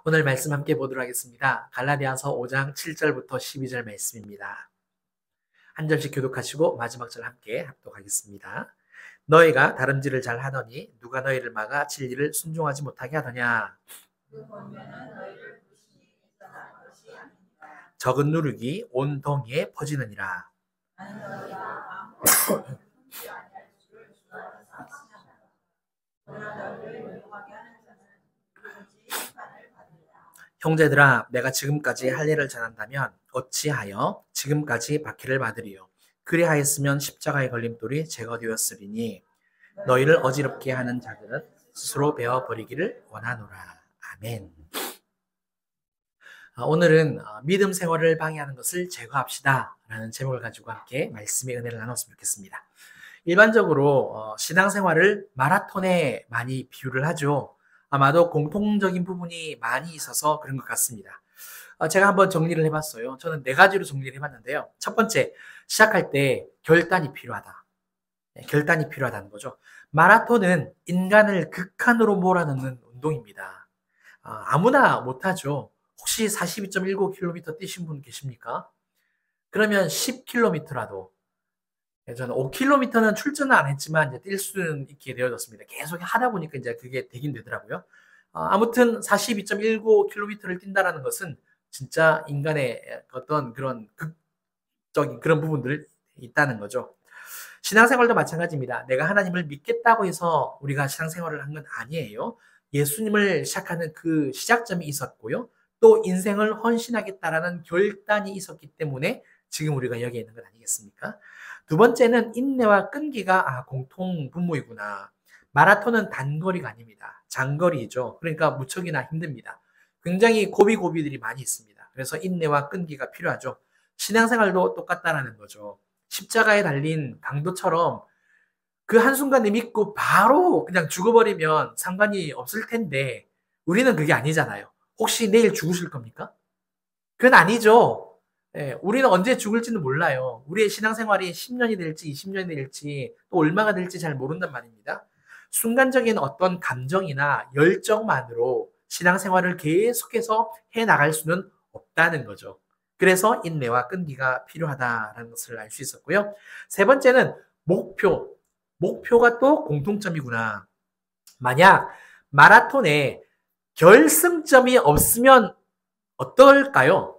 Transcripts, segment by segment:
오늘 말씀 함께 보도록 하겠습니다. 갈라디아서 5장 7절부터 12절 말씀입니다. 한 절씩 교독하시고 마지막 절 함께 합독하겠습니다. 너희가 다름질을 잘 하더니 누가 너희를 막아 진리를 순종하지 못하게 하더냐. 적은 누룩이 온 동이에 퍼지느니라. 형제들아, 내가 지금까지 할 일을 잘한다면 어찌하여 지금까지 박해를 받으리요. 그리하였으면 십자가의 걸림돌이 제거되었으리니 너희를 어지럽게 하는 자들은 스스로 베어버리기를 원하노라. 아멘. 오늘은 믿음 생활을 방해하는 것을 제거합시다 라는 제목을 가지고 함께 말씀의 은혜를 나눴으면 좋겠습니다. 일반적으로 신앙생활을 마라톤에 많이 비유를 하죠. 아마도 공통적인 부분이 많이 있어서 그런 것 같습니다. 제가 한번 정리를 해봤어요. 저는 4가지로 정리를 해봤는데요. 첫 번째, 시작할 때 결단이 필요하다. 결단이 필요하다는 거죠. 마라톤은 인간을 극한으로 몰아넣는 운동입니다. 아무나 못하죠. 혹시 42.19km 뛰신 분 계십니까? 그러면 10km라도, 저는 5km는 출전은 안 했지만 이제 뛸 수는 있게 되어졌습니다. 계속 하다 보니까 이제 그게 되긴 되더라고요. 아무튼 42.19km를 뛴다라는 것은 진짜 인간의 어떤 그런 극적인 그런 부분들이 있다는 거죠. 신앙생활도 마찬가지입니다. 내가 하나님을 믿겠다고 해서 우리가 신앙생활을 한 건 아니에요. 예수님을 시작하는 그 시작점이 있었고요. 또 인생을 헌신하겠다라는 결단이 있었기 때문에 지금 우리가 여기에 있는 것 아니겠습니까? 두 번째는 인내와 끈기가 공통 분모이구나. 마라톤은 단거리가 아닙니다. 장거리이죠. 그러니까 무척이나 힘듭니다. 굉장히 고비고비들이 많이 있습니다. 그래서 인내와 끈기가 필요하죠. 신앙생활도 똑같다라는 거죠. 십자가에 달린 강도처럼 그 한순간에 믿고 바로 그냥 죽어버리면 상관이 없을 텐데 우리는 그게 아니잖아요. 혹시 내일 죽으실 겁니까? 그건 아니죠. 우리는 언제 죽을지는 몰라요. 우리의 신앙생활이 10년이 될지 20년이 될지 또 얼마가 될지 잘 모른단 말입니다. 순간적인 어떤 감정이나 열정만으로 신앙생활을 계속해서 해나갈 수는 없다는 거죠. 그래서 인내와 끈기가 필요하다는 것을 알 수 있었고요. 세 번째는 목표가 또 공통점이구나. 만약 마라톤에 결승점이 없으면 어떨까요?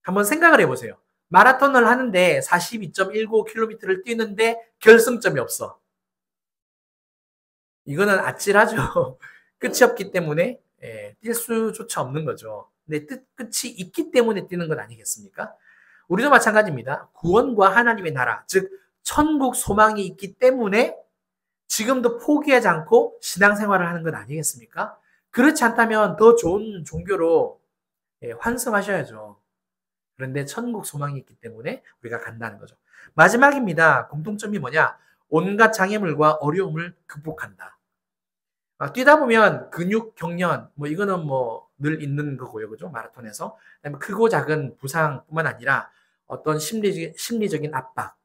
한번 생각을 해보세요. 마라톤을 하는데 42.19km를 뛰는데 결승점이 없어. 이거는 아찔하죠. 끝이 없기 때문에 뛸 수조차 없는 거죠. 근데 끝이 있기 때문에 뛰는 건 아니겠습니까? 우리도 마찬가지입니다. 구원과 하나님의 나라, 즉 천국 소망이 있기 때문에 지금도 포기하지 않고 신앙생활을 하는 건 아니겠습니까? 그렇지 않다면 더 좋은 종교로 환승하셔야죠. 그런데 천국 소망이 있기 때문에 우리가 간다는 거죠. 마지막입니다. 공통점이 뭐냐? 온갖 장애물과 어려움을 극복한다. 뛰다 보면 근육 경련, 이거는 늘 있는 거고요. 그죠? 마라톤에서. 크고 작은 부상뿐만 아니라 어떤 심리적인 압박.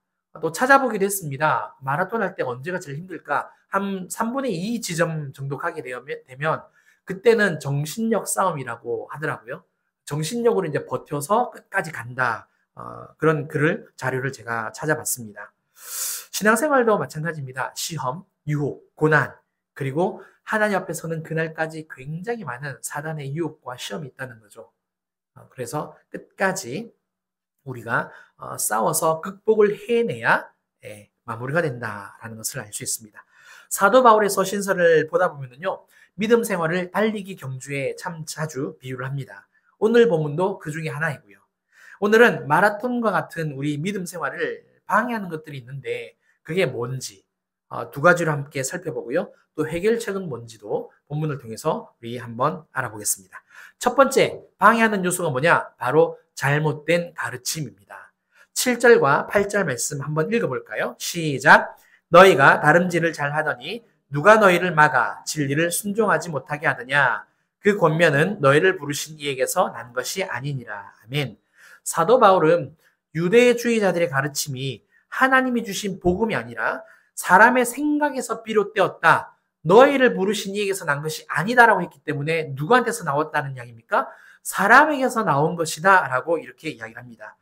또 찾아보기도 했습니다. 마라톤 할 때 언제가 제일 힘들까? 한 3분의 2 지점 정도 가게 되면 그때는 정신력 싸움이라고 하더라고요. 정신력으로 이제 버텨서 끝까지 간다. 그런 자료를 제가 찾아봤습니다. 신앙생활도 마찬가지입니다. 시험, 유혹, 고난, 그리고 하나님 앞에서는 그날까지 굉장히 많은 사단의 유혹과 시험이 있다는 거죠. 그래서 끝까지 우리가 싸워서 극복을 해내야 마무리가 된다라는 것을 알 수 있습니다. 사도 바울의 서신서를 보다 보면요, 믿음 생활을 달리기 경주에 참 자주 비유를 합니다. 오늘 본문도 그 중에 하나이고요. 오늘은 마라톤과 같은 우리 믿음 생활을 방해하는 것들이 있는데 그게 뭔지 2가지로 함께 살펴보고요. 또 해결책은 뭔지도 본문을 통해서 우리 한번 알아보겠습니다. 첫 번째, 방해하는 요소가 뭐냐? 바로 잘못된 가르침입니다. 7절과 8절 말씀 한번 읽어볼까요? 시작! 너희가 다름질을 잘 하더니 누가 너희를 막아 진리를 순종하지 못하게 하더냐? 그 권면은 너희를 부르신 이에게서 난 것이 아니니라. 아멘. 사도 바울은 유대주의자들의 가르침이 하나님이 주신 복음이 아니라 사람의 생각에서 비롯되었다. 너희를 부르신 이에게서 난 것이 아니다라고 했기 때문에 누구한테서 나왔다는 이야기입니까? 사람에게서 나온 것이다 라고 이렇게 이야기를 합니다.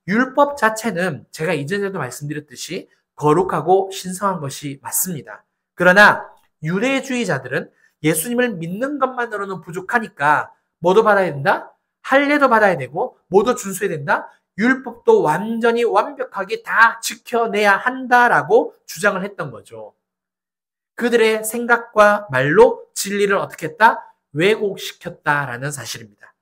율법 자체는 제가 이전에도 말씀드렸듯이 거룩하고 신성한 것이 맞습니다. 그러나 유대주의자들은 예수님을 믿는 것만으로는 부족하니까 뭐도 받아야 된다? 할례도 받아야 되고 뭐도 준수해야 된다? 율법도 완전히 완벽하게 다 지켜내야 한다라고 주장을 했던 거죠. 그들의 생각과 말로 진리를 어떻게 했다? 왜곡시켰다라는 사실입니다.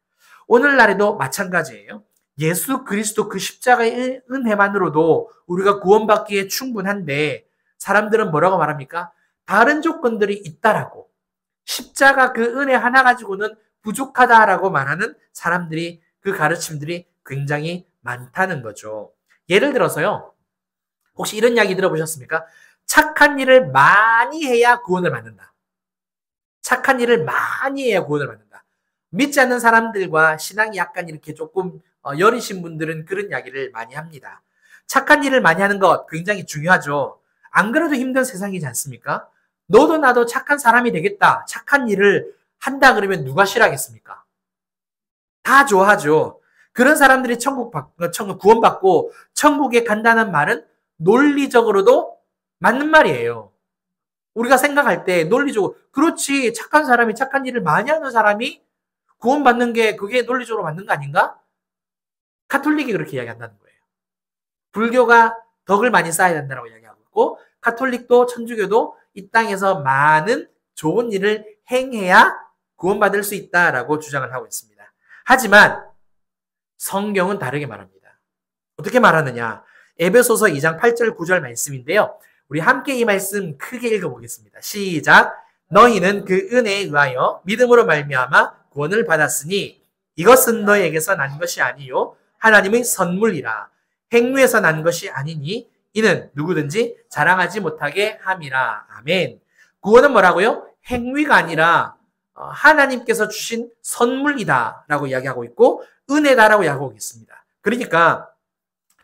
오늘날에도 마찬가지예요. 예수 그리스도 그 십자가의 은혜만으로도 우리가 구원받기에 충분한데 사람들은 뭐라고 말합니까? 다른 조건들이 있다라고. 십자가 그 은혜 하나 가지고는 부족하다라고 말하는 사람들이 그 가르침들이 굉장히 많다는 거죠. 예를 들어서요. 혹시 이런 이야기 들어보셨습니까? 착한 일을 많이 해야 구원을 받는다. 착한 일을 많이 해야 구원을 받는다. 믿지 않는 사람들과 신앙이 약간 이렇게 조금 여리신 분들은 그런 이야기를 많이 합니다. 착한 일을 많이 하는 것 굉장히 중요하죠. 안 그래도 힘든 세상이지 않습니까? 너도 나도 착한 사람이 되겠다. 착한 일을 한다 그러면 누가 싫어하겠습니까? 다 좋아하죠. 그런 사람들이 구원받고 천국에 간다는 말은 논리적으로도 맞는 말이에요. 우리가 생각할 때 논리적으로 그렇지 착한 사람이 착한 일을 많이 하는 사람이 구원받는 게 그게 논리적으로 맞는 거 아닌가? 카톨릭이 그렇게 이야기한다는 거예요. 불교가 덕을 많이 쌓아야 된다고 이야기하고 있고 카톨릭도 천주교도 이 땅에서 많은 좋은 일을 행해야 구원받을 수 있다라고 주장을 하고 있습니다. 하지만 성경은 다르게 말합니다. 어떻게 말하느냐? 에베소서 2장 8절 9절 말씀인데요. 우리 함께 이 말씀 크게 읽어보겠습니다. 시작. 너희는 그 은혜에 의하여 믿음으로 말미암아 구원을 받았으니 이것은 너희에게서 난 것이 아니요 하나님의 선물이라. 행위에서 난 것이 아니니 이는 누구든지 자랑하지 못하게 함이라. 아멘. 구원은 뭐라고요? 행위가 아니라 하나님께서 주신 선물이다 라고 이야기하고 있고 은혜다라고 이야기하고 있습니다. 그러니까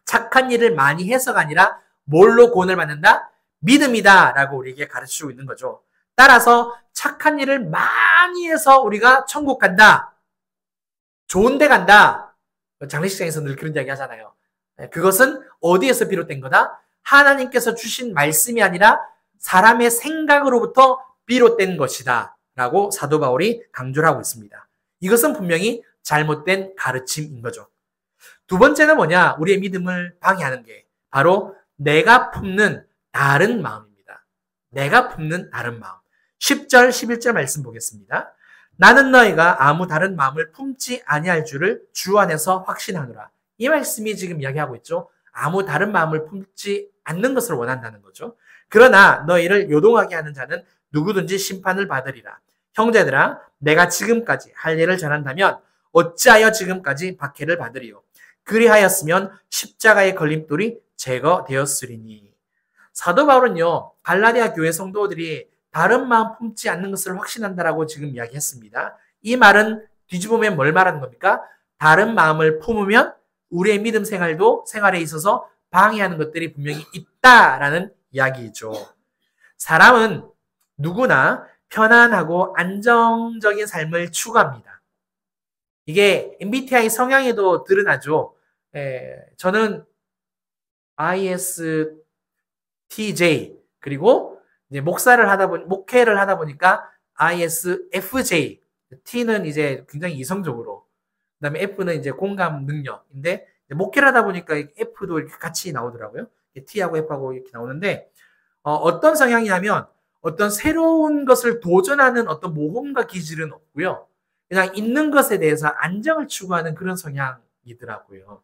착한 일을 많이 해서가 아니라 뭘로 구원을 받는다? 믿음이다 라고 우리에게 가르치고 있는 거죠. 따라서 착한 일을 많이 해서 우리가 천국 간다. 좋은 데 간다. 장례식장에서 늘 그런 이야기 하잖아요. 그것은 어디에서 비롯된 거다? 하나님께서 주신 말씀이 아니라 사람의 생각으로부터 비롯된 것이다 라고 사도 바울이 강조를 하고 있습니다. 이것은 분명히 잘못된 가르침인 거죠. 두 번째는 뭐냐? 우리의 믿음을 방해하는 게 바로 내가 품는 다른 마음입니다. 내가 품는 다른 마음. 10절, 11절 말씀 보겠습니다. 나는 너희가 아무 다른 마음을 품지 아니할 줄을 주 안에서 확신하노라. 이 말씀이 지금 이야기하고 있죠. 아무 다른 마음을 품지 않는 것을 원한다는 거죠. 그러나 너희를 요동하게 하는 자는 누구든지 심판을 받으리라. 형제들아, 내가 지금까지 할례를 전한다면 어찌하여 지금까지 박해를 받으리요? 그리하였으면 십자가의 걸림돌이 제거되었으리니. 사도 바울은요, 갈라디아 교회 성도들이 다른 마음 품지 않는 것을 확신한다라고 지금 이야기했습니다. 이 말은 뒤집으면 뭘 말하는 겁니까? 다른 마음을 품으면 우리의 믿음 생활에 있어서 방해하는 것들이 분명히 있다라는 이야기죠. 사람은 누구나 편안하고 안정적인 삶을 추구합니다. 이게 MBTI 성향에도 드러나죠. 저는 ISTJ 그리고 이제 목회를 하다 보니까 ISFJ. T는 이제 굉장히 이성적으로, 그다음에 F는 이제 공감 능력인데 목회를 하다 보니까 F도 이렇게 같이 나오더라고요. T하고 F하고 이렇게 나오는데 어떤 성향이냐면 어떤 새로운 것을 도전하는 어떤 모험가 기질은 없고요. 그냥 있는 것에 대해서 안정을 추구하는 그런 성향이더라고요.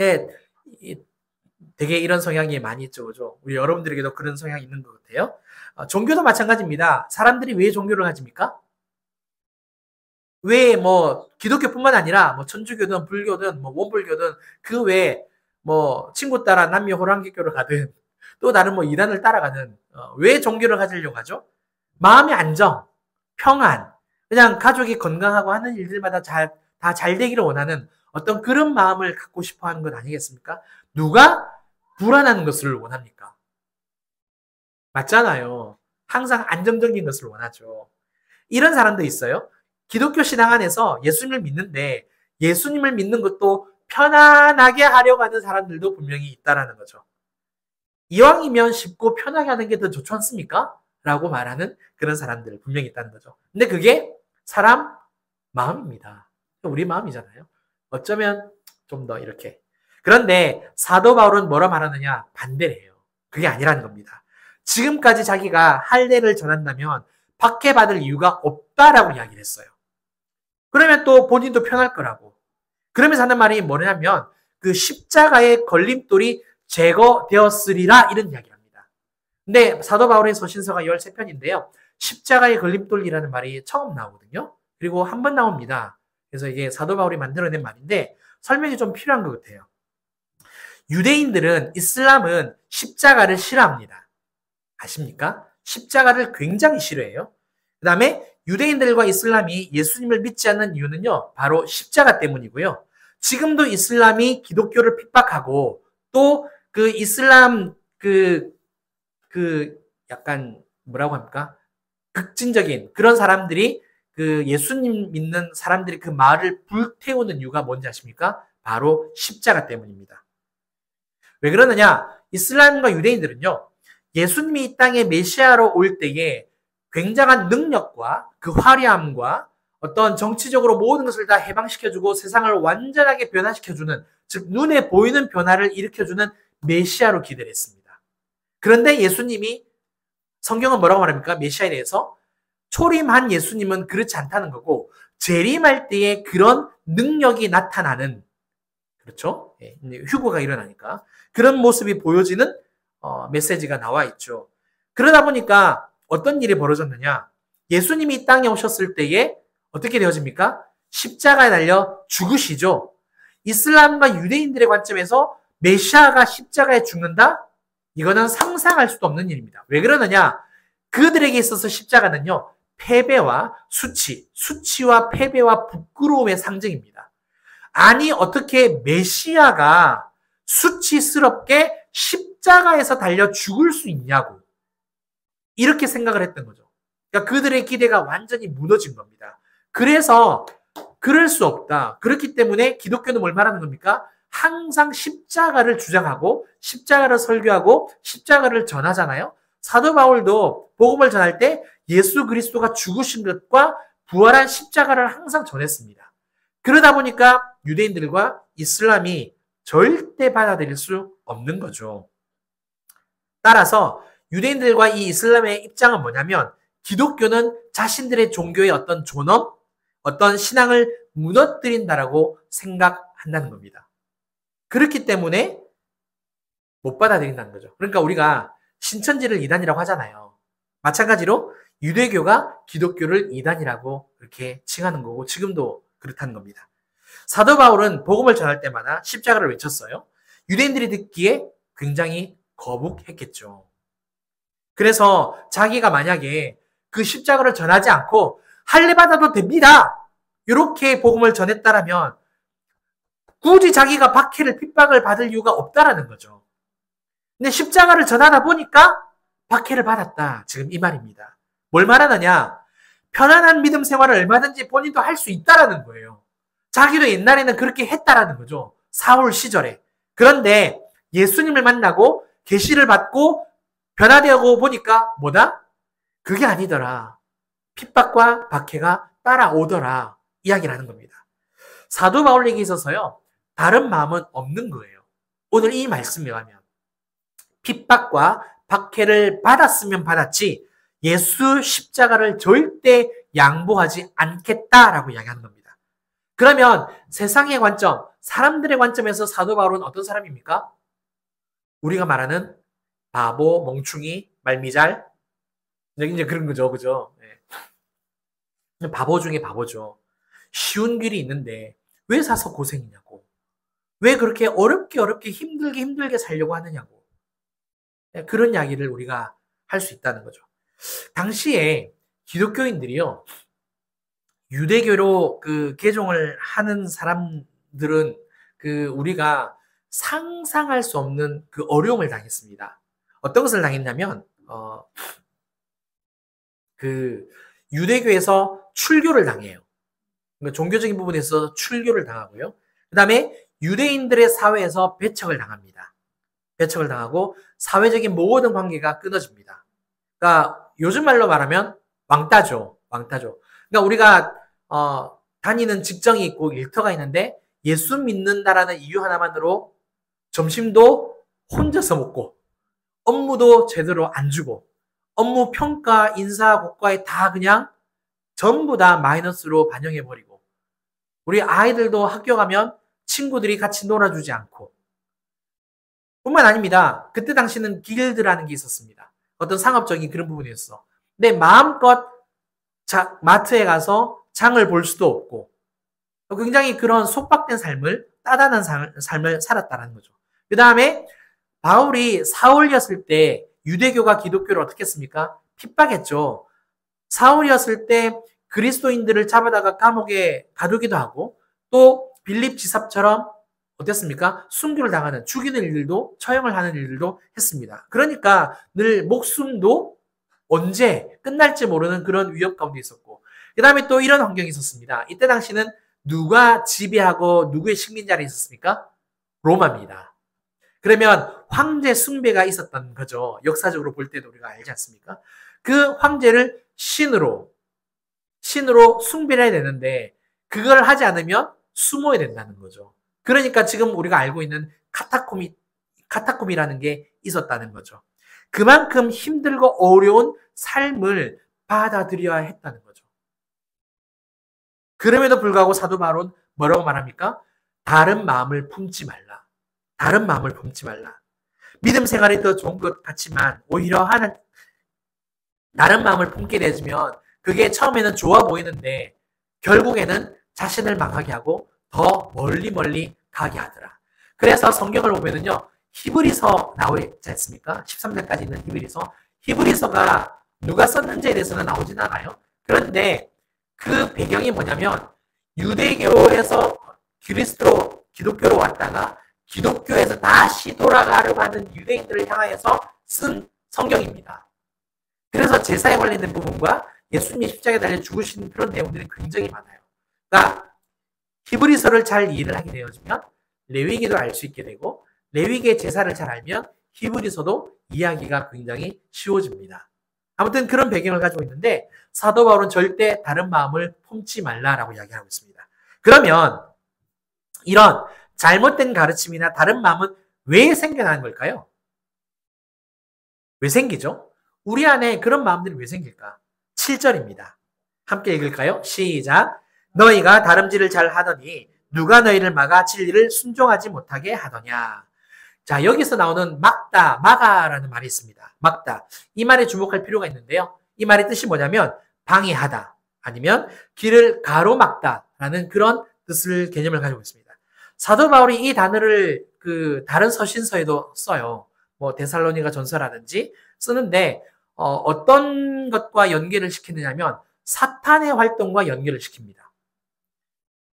예, 되게 이런 성향이 많이 있죠, 그죠? 우리 여러분들에게도 그런 성향이 있는 것 같아요. 종교도 마찬가지입니다. 사람들이 왜 종교를 가집니까? 왜 기독교뿐만 아니라 천주교든 불교든 원불교든 그 외에 친구 따라 남미 호랑기교를 가든 또 다른 이단을 따라가든 왜 종교를 가지려고 하죠? 마음의 안정, 평안, 그냥 가족이 건강하고 하는 일들마다 다 잘 되기를 원하는 어떤 그런 마음을 갖고 싶어 하는 것 아니겠습니까? 누가 불안한 것을 원합니까? 맞잖아요. 항상 안정적인 것을 원하죠. 이런 사람도 있어요. 기독교 신앙 안에서 예수님을 믿는데 예수님을 믿는 것도 편안하게 하려고 하는 사람들도 분명히 있다라는 거죠. 이왕이면 쉽고 편하게 하는 게 더 좋지 않습니까? 라고 말하는 그런 사람들 분명히 있다는 거죠. 근데 그게 사람 마음입니다. 우리 마음이잖아요. 어쩌면 좀 더 이렇게. 그런데 사도 바울은 뭐라 말하느냐? 반대를 해요. 그게 아니라는 겁니다. 지금까지 자기가 할례를 전한다면 박해받을 이유가 없다라고 이야기를 했어요. 그러면 또 본인도 편할 거라고. 그러면서 하는 말이 뭐냐면 그 십자가의 걸림돌이 제거되었으리라 이런 이야기를 합니다. 근데 사도 바울의 서신서가 13편인데요. 십자가의 걸림돌이라는 말이 처음 나오거든요. 그리고 한 번 나옵니다. 그래서 이게 사도 바울이 만들어낸 말인데 설명이 좀 필요한 것 같아요. 유대인들은 이슬람은 십자가를 싫어합니다. 아십니까? 십자가를 굉장히 싫어해요. 그 다음에 유대인들과 이슬람이 예수님을 믿지 않는 이유는요. 바로 십자가 때문이고요. 지금도 이슬람이 기독교를 핍박하고 또 그 이슬람 약간 뭐라고 합니까? 극진적인 그런 사람들이 그 예수님 믿는 사람들이 그 마을을 불태우는 이유가 뭔지 아십니까? 바로 십자가 때문입니다. 왜 그러느냐? 이슬람과 유대인들은요. 예수님이 이 땅에 메시아로 올 때에 굉장한 능력과 그 화려함과 어떤 정치적으로 모든 것을 다 해방시켜주고 세상을 완전하게 변화시켜주는, 즉 눈에 보이는 변화를 일으켜주는 메시아로 기대를 했습니다. 그런데 예수님이, 성경은 뭐라고 말합니까? 메시아에 대해서 초림한 예수님은 그렇지 않다는 거고 재림할 때에 그런 능력이 나타나는, 그렇죠? 휴거가 일어나니까 그런 모습이 보여지는 메시지가 나와 있죠. 그러다 보니까 어떤 일이 벌어졌느냐? 예수님이 이 땅에 오셨을 때에 어떻게 되어집니까? 십자가에 달려 죽으시죠. 이슬람과 유대인들의 관점에서 메시아가 십자가에 죽는다? 이거는 상상할 수도 없는 일입니다. 왜 그러느냐? 그들에게 있어서 십자가는요, 패배와 수치와 패배와 부끄러움의 상징입니다. 아니, 어떻게 메시아가 수치스럽게 십자가에서 달려 죽을 수 있냐고. 이렇게 생각을 했던 거죠. 그러니까 그들의 기대가 완전히 무너진 겁니다. 그래서 그럴 수 없다. 그렇기 때문에 기독교는 뭘 말하는 겁니까? 항상 십자가를 주장하고 십자가를 설교하고 십자가를 전하잖아요. 사도 바울도 복음을 전할 때 예수 그리스도가 죽으신 것과 부활한 십자가를 항상 전했습니다. 그러다 보니까 유대인들과 이슬람이 절대 받아들일 수 없는 거죠. 따라서 유대인들과 이 이슬람의 입장은 뭐냐면 기독교는 자신들의 종교의 어떤 존엄, 어떤 신앙을 무너뜨린다라고 생각한다는 겁니다. 그렇기 때문에 못 받아들인다는 거죠. 그러니까 우리가 신천지를 이단이라고 하잖아요. 마찬가지로 유대교가 기독교를 이단이라고 그렇게 칭하는 거고 지금도 그렇다는 겁니다. 사도 바울은 복음을 전할 때마다 십자가를 외쳤어요. 유대인들이 듣기에 굉장히 거북했겠죠. 그래서 자기가 만약에 그 십자가를 전하지 않고 할례 받아도 됩니다. 이렇게 복음을 전했다라면 굳이 자기가 박해를 핍박을 받을 이유가 없다라는 거죠. 근데 십자가를 전하다 보니까 박해를 받았다. 지금 이 말입니다. 뭘 말하느냐? 편안한 믿음 생활을 얼마든지 본인도 할 수 있다라는 거예요. 자기도 옛날에는 그렇게 했다라는 거죠. 사울 시절에. 그런데 예수님을 만나고 계시를 받고 변화되고 보니까 뭐다? 그게 아니더라. 핍박과 박해가 따라오더라. 이야기를 하는 겁니다. 사도 바울에게 있어서요. 다른 마음은 없는 거예요. 오늘 이 말씀에 가면 핍박과 박해를 받았으면 받았지 예수 십자가를 절대 양보하지 않겠다라고 이야기하는 겁니다. 그러면 세상의 관점, 사람들의 관점에서 사도 바울은 어떤 사람입니까? 우리가 말하는 바보, 멍충이, 말미잘 이제 그런 거죠. 그죠? 네. 바보 중에 바보죠. 쉬운 길이 있는데 왜 사서 고생이냐고. 왜 그렇게 어렵게 힘들게 살려고 하느냐고. 그런 이야기를 우리가 할 수 있다는 거죠. 당시에 기독교인들이요. 유대교로 그 개종을 하는 사람들은 그 우리가 상상할 수 없는 그 어려움을 당했습니다. 어떤 것을 당했냐면 그 유대교에서 출교를 당해요. 그러니까 종교적인 부분에서 출교를 당하고요. 그 다음에 유대인들의 사회에서 배척을 당합니다. 배척을 당하고 사회적인 모든 관계가 끊어집니다. 그러니까 요즘 말로 말하면 왕따죠. 왕따죠. 그러니까 우리가 다니는 직장이 있고 일터가 있는데 예수 믿는다라는 이유 하나만으로 점심도 혼자서 먹고 업무도 제대로 안 주고 업무 평가, 인사, 고과에 다 그냥 전부 다 마이너스로 반영해버리고 우리 아이들도 학교 가면 친구들이 같이 놀아주지 않고 뿐만 아닙니다. 그때 당시는 길드라는 게 있었습니다. 어떤 상업적인 그런 부분이었어. 근데 마음껏 마트에 가서 장을 볼 수도 없고 굉장히 그런 속박된 삶을 따단한 삶을 살았다는 거죠. 그 다음에 바울이 사울이었을 때 유대교가 기독교를 어떻게 했습니까? 핍박했죠. 사울이었을 때 그리스도인들을 잡아다가 감옥에 가두기도 하고 또 빌립 지사처럼 어땠습니까? 순교를 당하는 죽이는 일들도 처형을 하는 일들도 했습니다. 그러니까 늘 목숨도 언제 끝날지 모르는 그런 위협 가운데 있었고 그 다음에 또 이런 환경이 있었습니다. 이때 당시는 누가 지배하고 누구의 식민자리 있었습니까? 로마입니다. 그러면 황제 숭배가 있었던 거죠. 역사적으로 볼 때도 우리가 알지 않습니까? 그 황제를 신으로 숭배를 해야 되는데 그걸 하지 않으면 숨어야 된다는 거죠. 그러니까 지금 우리가 알고 있는 카타콤이라는 게 있었다는 거죠. 그만큼 힘들고 어려운 삶을 받아들여야 했다는 거죠. 그럼에도 불구하고 사도 바울은 뭐라고 말합니까? 다른 마음을 품지 말라. 다른 마음을 품지 말라. 믿음 생활이 더 좋은 것 같지만 오히려 다른 마음을 품게 되면 그게 처음에는 좋아 보이는데 결국에는 자신을 망하게 하고 더 멀리 가게 하더라. 그래서 성경을 보면은요. 히브리서 나와 있지 않습니까? 13절까지 있는 히브리서가 누가 썼는지에 대해서는 나오진 않아요. 그런데 그 배경이 뭐냐면 유대교에서 기독교로 왔다가 기독교에서 다시 돌아가려고 하는 유대인들을 향하여서 쓴 성경입니다. 그래서 제사에 관련된 부분과 예수님이 십자가에 달려 죽으신 그런 내용들이 굉장히 많아요. 그러니까 히브리서를 잘 이해를 하게 되어지면 레위기도 알 수 있게 되고 레위기의 제사를 잘 알면 히브리서도 이해하기가 굉장히 쉬워집니다. 아무튼 그런 배경을 가지고 있는데 사도 바울은 절대 다른 마음을 품지 말라라고 이야기하고 있습니다. 그러면 이런 잘못된 가르침이나 다른 마음은 왜 생겨나는 걸까요? 왜 생기죠? 우리 안에 그런 마음들이 왜 생길까? 7절입니다. 함께 읽을까요? 시작. 너희가 다름질을 잘 하더니 누가 너희를 막아 진리를 순종하지 못하게 하더냐. 자, 여기서 나오는 막아라는 말이 있습니다. 막다. 이 말에 주목할 필요가 있는데요. 이 말의 뜻이 뭐냐면 방해하다 아니면 길을 가로막다라는 그런 개념을 가지고 있습니다. 사도 바울이 이 단어를 다른 서신서에도 써요. 뭐 데살로니가 전서라든지 쓰는데 어떤 것과 연계를 시키느냐면 사탄의 활동과 연결을 시킵니다.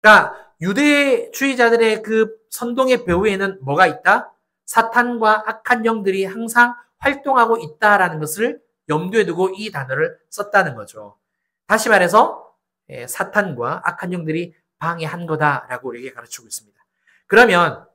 그러니까 유대주의자들의 그 선동의 배후에는 뭐가 있다? 사탄과 악한 영들이 항상 활동하고 있다라는 것을 염두에 두고 이 단어를 썼다는 거죠. 다시 말해서 사탄과 악한 영들이 방해한 거다라고 우리에게 가르치고 있습니다. 그러면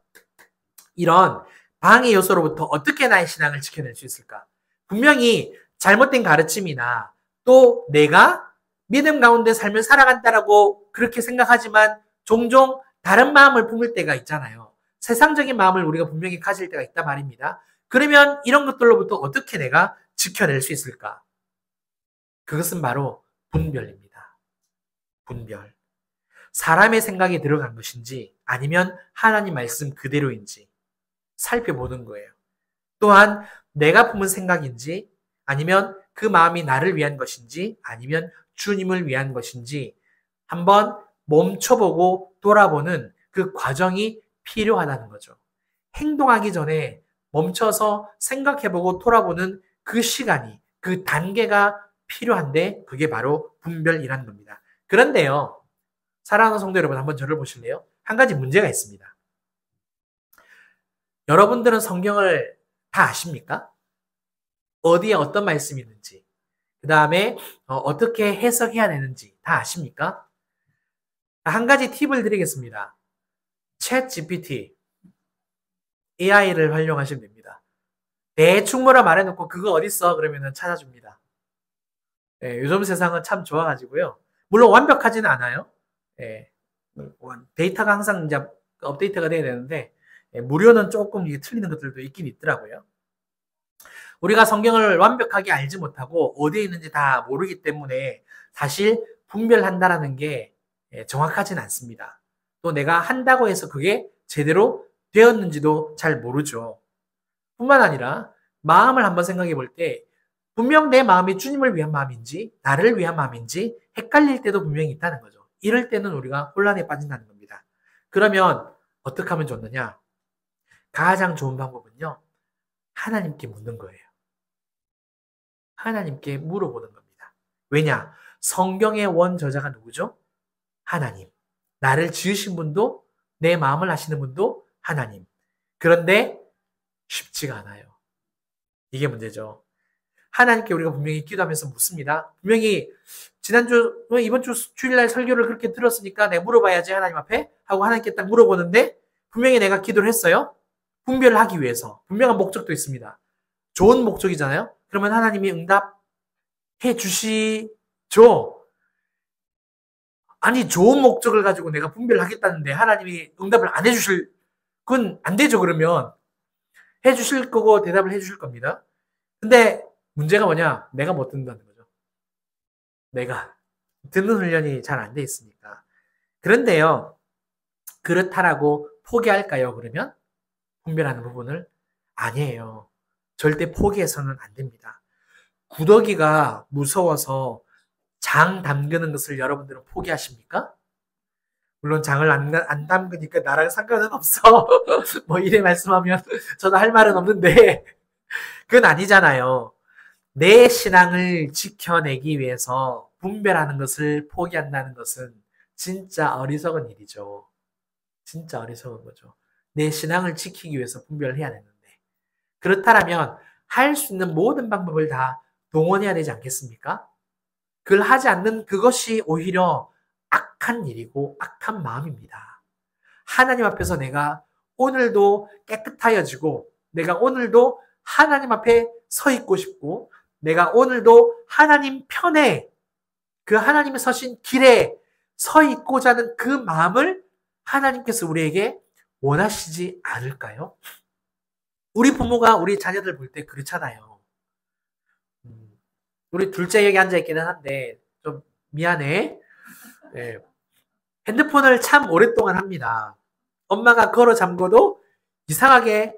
이런 방해 요소로부터 어떻게 나의 신앙을 지켜낼 수 있을까? 분명히 잘못된 가르침이나 또 내가 믿음 가운데 삶을 살아간다라고 그렇게 생각하지만 종종 다른 마음을 품을 때가 있잖아요. 세상적인 마음을 우리가 분명히 가질 때가 있단 말입니다. 그러면 이런 것들로부터 어떻게 내가 지켜낼 수 있을까? 그것은 바로 분별입니다. 분별. 사람의 생각이 들어간 것인지 아니면 하나님 말씀 그대로인지 살펴보는 거예요. 또한 내가 품은 생각인지 아니면 그 마음이 나를 위한 것인지 아니면 주님을 위한 것인지 한번 멈춰보고 돌아보는 그 과정이 필요하다는 거죠. 행동하기 전에 멈춰서 생각해보고 돌아보는 그 시간이, 그 단계가 필요한데 그게 바로 분별이라는 겁니다. 그런데요, 사랑하는 성도 여러분, 한번 저를 보실래요? 한 가지 문제가 있습니다. 여러분들은 성경을 다 아십니까? 어디에 어떤 말씀이 있는지. 그 다음에 어떻게 해석해야 되는지 다 아십니까? 한 가지 팁을 드리겠습니다. 챗 GPT, AI를 활용하시면 됩니다. 대충 뭐라 말해놓고 그거 어딨어? 그러면 찾아줍니다. 예, 요즘 세상은 참 좋아가지고요. 물론 완벽하지는 않아요. 예, 데이터가 항상 이제 업데이트가 돼야 되는데 무료는 조금 이게 틀리는 것들도 있긴 있더라고요. 우리가 성경을 완벽하게 알지 못하고 어디에 있는지 다 모르기 때문에 사실 분별한다라는 게 정확하진 않습니다. 또 내가 한다고 해서 그게 제대로 되었는지도 잘 모르죠. 뿐만 아니라 마음을 한번 생각해 볼 때 분명 내 마음이 주님을 위한 마음인지 나를 위한 마음인지 헷갈릴 때도 분명히 있다는 거죠. 이럴 때는 우리가 혼란에 빠진다는 겁니다. 그러면 어떻게 하면 좋느냐? 가장 좋은 방법은요. 하나님께 묻는 거예요. 하나님께 물어보는 겁니다. 왜냐? 성경의 원저자가 누구죠? 하나님. 나를 지으신 분도 내 마음을 아시는 분도 하나님. 그런데 쉽지가 않아요. 이게 문제죠. 하나님께 우리가 분명히 기도하면서 묻습니다. 분명히 지난주, 이번 주 주일날 설교를 그렇게 들었으니까 내가 물어봐야지 하나님 앞에 하고 하나님께 딱 물어보는데 분명히 내가 기도를 했어요. 분별을 하기 위해서. 분명한 목적도 있습니다. 좋은 목적이잖아요. 그러면 하나님이 응답해 주시죠. 아니 좋은 목적을 가지고 내가 분별을 하겠다는데 하나님이 응답을 안 해주실 그건 안 되죠. 그러면 해주실 거고 대답을 해주실 겁니다. 근데 문제가 뭐냐? 내가 못 듣는다는 거죠. 내가 듣는 훈련이 잘 안 돼 있으니까. 그런데요. 그렇다라고 포기할까요? 그러면 분별하는 부분을 아니에요. 절대 포기해서는 안 됩니다. 구더기가 무서워서 장 담그는 것을 여러분들은 포기하십니까? 물론 장을 안 담그니까 나랑 상관은 없어. 뭐 이래 말씀하면 저도 할 말은 없는데 그건 아니잖아요. 내 신앙을 지켜내기 위해서 분별하는 것을 포기한다는 것은 진짜 어리석은 일이죠. 진짜 어리석은 거죠. 내 신앙을 지키기 위해서 분별을 해야 되는데. 그렇다면 할 수 있는 모든 방법을 다 동원해야 되지 않겠습니까? 그걸 하지 않는 그것이 오히려 악한 일이고 악한 마음입니다. 하나님 앞에서 내가 오늘도 깨끗하여지고 내가 오늘도 하나님 앞에 서 있고 싶고 내가 오늘도 하나님 편에 그 하나님의 서신 길에 서 있고자 하는 그 마음을 하나님께서 우리에게 원하시지 않을까요? 우리 부모가 우리 자녀들 볼 때 그렇잖아요. 우리 둘째 여기 앉아있기는 한데 좀 미안해. 네. 핸드폰을 참 오랫동안 합니다. 엄마가 걸어 잠궈도 이상하게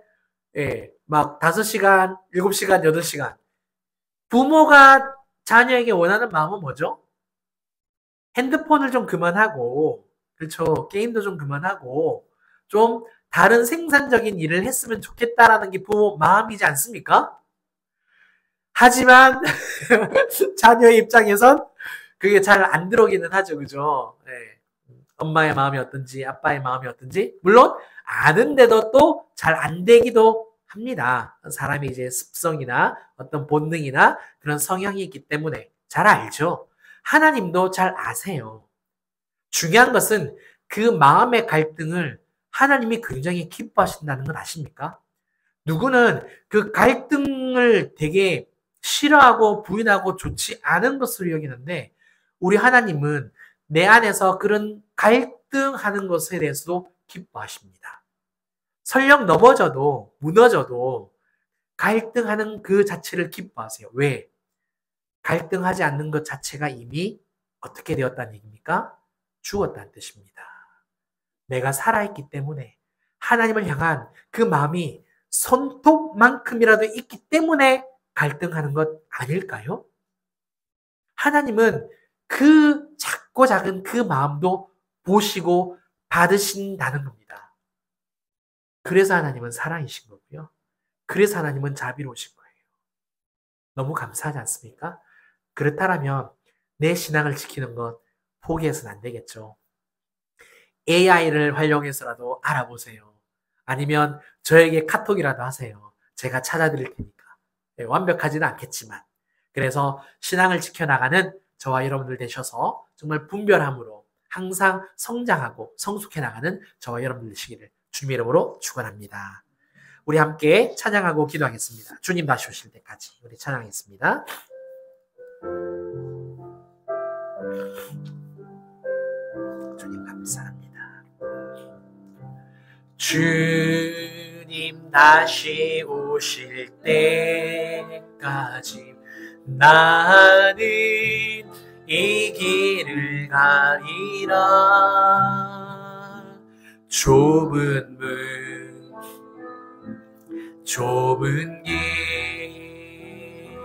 막 5시간, 7시간, 8시간. 부모가 자녀에게 원하는 마음은 뭐죠? 핸드폰을 좀 그만하고 그렇죠. 게임도 좀 그만하고 좀 다른 생산적인 일을 했으면 좋겠다라는 게 부모 마음이지 않습니까? 하지만 자녀의 입장에선 그게 잘 안 들어오기는 하죠. 그죠? 네. 엄마의 마음이 어떤지 아빠의 마음이 어떤지 물론 아는데도 또 잘 안 되기도 합니다. 사람이 이제 습성이나 어떤 본능이나 그런 성향이 있기 때문에 잘 알죠. 하나님도 잘 아세요. 중요한 것은 그 마음의 갈등을 하나님이 굉장히 기뻐하신다는 건 아십니까? 누구는 그 갈등을 되게 싫어하고 부인하고 좋지 않은 것으로 여기는데 우리 하나님은 내 안에서 그런 갈등하는 것에 대해서도 기뻐하십니다. 설령 넘어져도 무너져도 갈등하는 그 자체를 기뻐하세요. 왜? 갈등하지 않는 것 자체가 이미 어떻게 되었다는 얘기입니까? 죽었다는 뜻입니다. 내가 살아있기 때문에 하나님을 향한 그 마음이 손톱만큼이라도 있기 때문에 갈등하는 것 아닐까요? 하나님은 그 작고 작은 그 마음도 보시고 받으신다는 겁니다. 그래서 하나님은 사랑이신 거고요. 그래서 하나님은 자비로우신 거예요. 너무 감사하지 않습니까? 그렇다면 내 신앙을 지키는 것 포기해서는 안 되겠죠. AI를 활용해서라도 알아보세요. 아니면 저에게 카톡이라도 하세요. 제가 찾아드릴 테니까. 네, 완벽하지는 않겠지만. 그래서 신앙을 지켜나가는 저와 여러분들 되셔서 정말 분별함으로 항상 성장하고 성숙해 나가는 저와 여러분들 되시기를 주님의 이름으로 축원합니다. 우리 함께 찬양하고 기도하겠습니다. 주님 다시 오실 때까지 우리 찬양하겠습니다. 주님 감사합니다. 주님 다시 오실 때까지 나는 이 길을 가리라. 좁은 문 좁은 길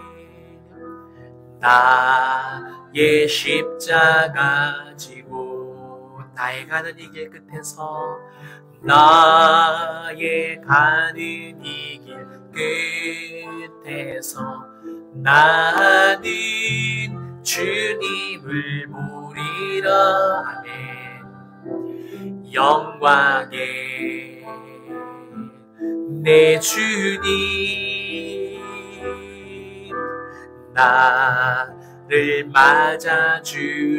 나의 십자가 지고 나의 가는 이 길 끝에서 나의 가는 이 길 끝에서 나는 주님을 보리라. 아멘. 영광의 내 주님 나를 맞아주시리.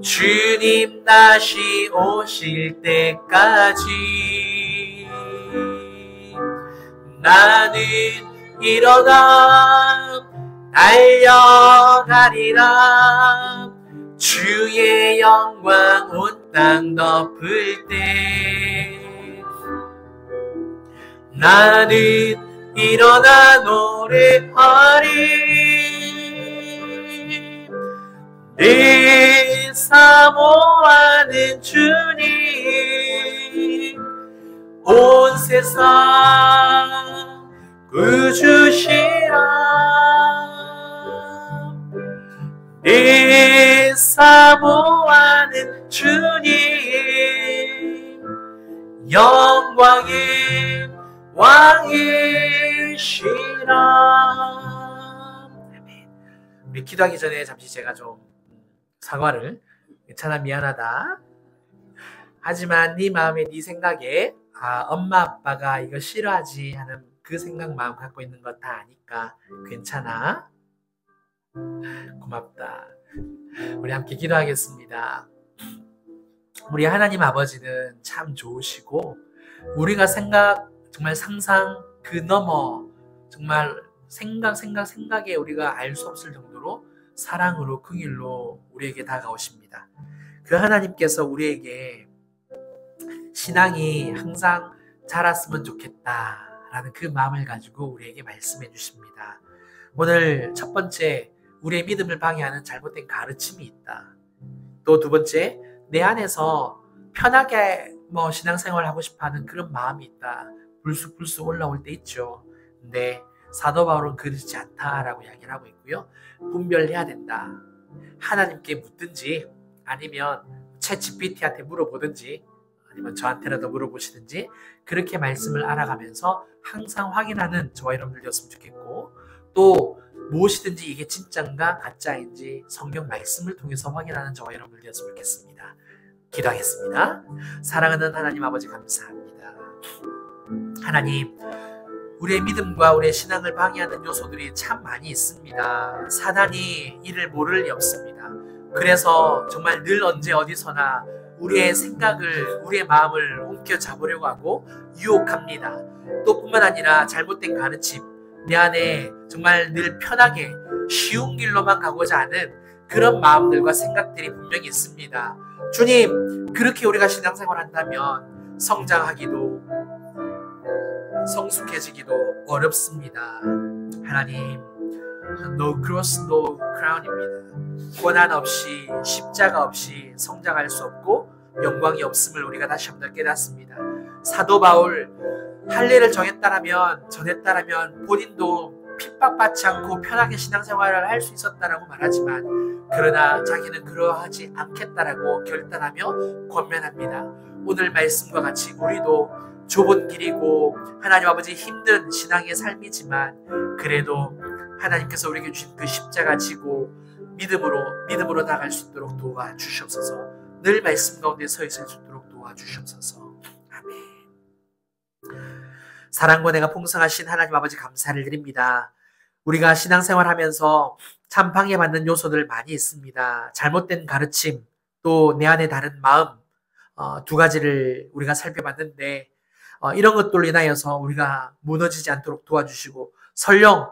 주님 다시 오실 때까지 나는 일어나 달려가리라. 주의 영광 온 땅 덮을 때 나는 일어나 노래하리. 내 사모하는 주님 온 세상 구주시라. 내 사모하는 주님 영광의 왕이시라. 우리 기도하기 전에 잠시 제가 좀 사과를, 괜찮아, 미안하다, 하지만 네 마음에 네 생각에 엄마 아빠가 이거 싫어하지 하는 그 생각 마음 갖고 있는 거 다 아니까 괜찮아, 고맙다. 우리 함께 기도하겠습니다. 우리 하나님 아버지는 참 좋으시고 우리가 정말 상상 그 너머 정말 생각에 우리가 알 수 없을 정도로 사랑으로 그 길로 우리에게 다가오십니다. 그 하나님께서 우리에게 신앙이 항상 자랐으면 좋겠다라는 그 마음을 가지고 우리에게 말씀해 주십니다. 오늘 첫 번째, 우리의 믿음을 방해하는 잘못된 가르침이 있다. 또 두 번째, 내 안에서 편하게 신앙생활을 하고 싶어하는 그런 마음이 있다. 불쑥불쑥 올라올 때 있죠. 근데 사도 바울은 그렇지 않다라고 이야기를 하고 있고요. 분별해야 된다. 하나님께 묻든지 아니면 챗GPT한테 물어보든지 아니면 저한테라도 물어보시든지 그렇게 말씀을 알아가면서 항상 확인하는 저와 여러분들 되었으면 좋겠고, 또 무엇이든지 이게 진짜인가 가짜인지 성경 말씀을 통해서 확인하는 저와 여러분들 되었으면 좋겠습니다. 기도하겠습니다. 사랑하는 하나님 아버지 감사합니다. 하나님, 우리의 믿음과 우리의 신앙을 방해하는 요소들이 참 많이 있습니다. 사단이 이를 모를 리 없습니다. 그래서 정말 늘 언제 어디서나 우리의 생각을, 우리의 마음을 움켜잡으려고 하고 유혹합니다. 또 뿐만 아니라 잘못된 가르침, 내 안에 정말 늘 편하게 쉬운 길로만 가고자 하는 그런 마음들과 생각들이 분명히 있습니다. 주님, 그렇게 우리가 신앙생활을 한다면 성장하기도 성숙해지기도 어렵습니다. 하나님, no cross, no crown입니다. 고난 없이, 십자가 없이 성장할 수 없고 영광이 없음을 우리가 다시 한번 깨닫습니다. 사도 바울, 할례를 전했다라면 본인도 핍박받지 않고 편하게 신앙생활을 할 수 있었다라고 말하지만, 그러나 자기는 그러하지 않겠다라고 결단하며 권면합니다. 오늘 말씀과 같이 우리도 좁은 길이고 하나님 아버지 힘든 신앙의 삶이지만 그래도 하나님께서 우리에게 주신 그 십자가 지고 믿음으로 나갈 수 있도록 도와주시옵소서. 늘 말씀 가운데 서 있을 수 있도록 도와주시옵소서. 아멘. 사랑과 내가 풍성하신 하나님 아버지 감사를 드립니다. 우리가 신앙생활하면서 참 방해받는 요소들 많이 있습니다. 잘못된 가르침, 또 내 안에 다른 마음, 두 가지를 우리가 살펴봤는데 이런 것들로 인하여서 우리가 무너지지 않도록 도와주시고 설령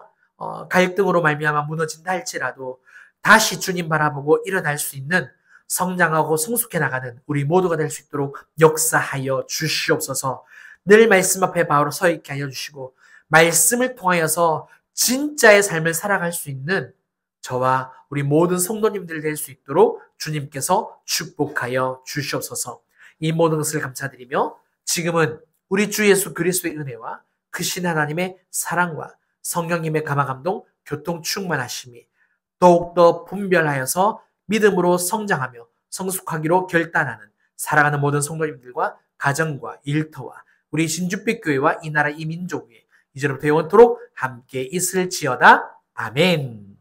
갈등으로 말미암아 무너진다 할지라도 다시 주님 바라보고 일어날 수 있는 성장하고 성숙해 나가는 우리 모두가 될 수 있도록 역사하여 주시옵소서. 늘 말씀 앞에 바로 서 있게 하여 주시고 말씀을 통하여서 진짜의 삶을 살아갈 수 있는 저와 우리 모든 성도님들 될 수 있도록 주님께서 축복하여 주시옵소서. 이 모든 것을 감사드리며 지금은 우리 주 예수 그리스도의 은혜와 크신 하나님의 사랑과 성령님의 감화감동 교통 충만하심이 더욱더 분별하여서 믿음으로 성장하며 성숙하기로 결단하는 살아가는 모든 성도님들과 가정과 일터와 우리 신주빛 교회와 이 나라 이 민족 위에 이제로부터 영원토록 함께 있을지어다. 아멘.